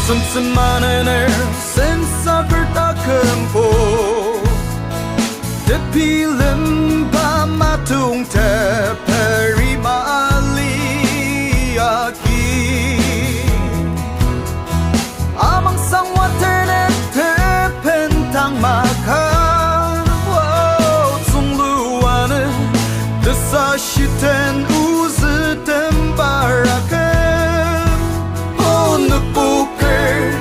Sunsemanene senza bertakampo Depilim pa matung te perimali aki Amang sang waterne te pentang maka Sung luane desa shiten uzi tembarakan Nupuker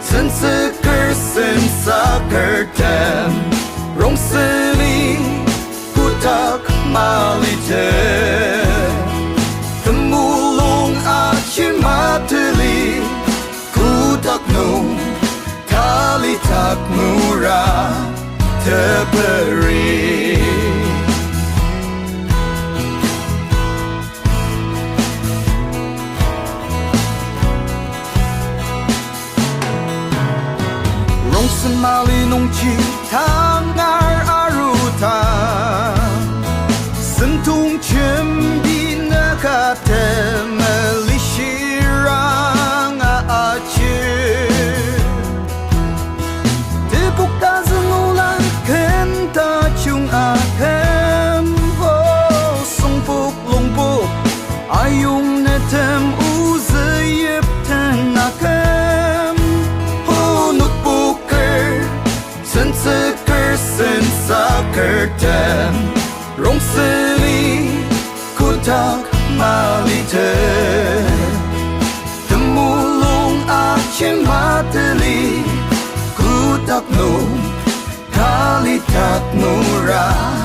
senseker sensaker tem Rong seni kutak malite Temulung achin mateli Kutak nung kalitak murah teperi Semali nung chi tangar aruta Sentung cembi nakate melishirang acir Dibuka zengulan kenta chung akem Sungpuk lungpuk ayung netem uzayip tenakem Senseker sensaker tem Rong seni kutak malite Temulung achin mateli Kutak nung kalitak murah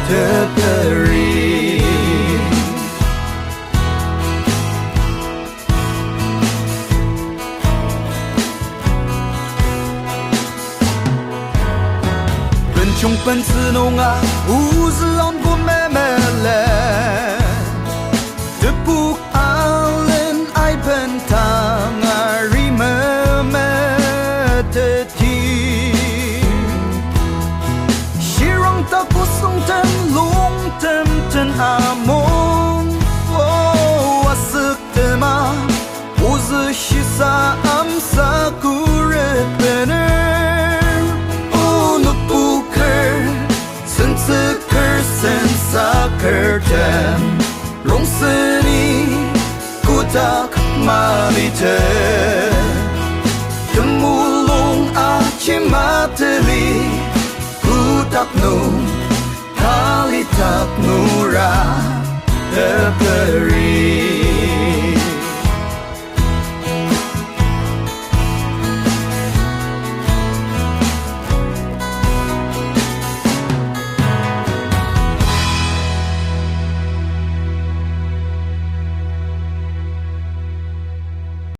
teperi Chung pen senonga uzon ko memele Tepuk alen ay pentang arimemeteti Shirong tapusong ten lung tem ten amon Asik tema uzi shisa amsa kurepener Senseker sensaker tem Rong seni kutak malite Temulung achin mateli Kutak nung kalitak murah teperi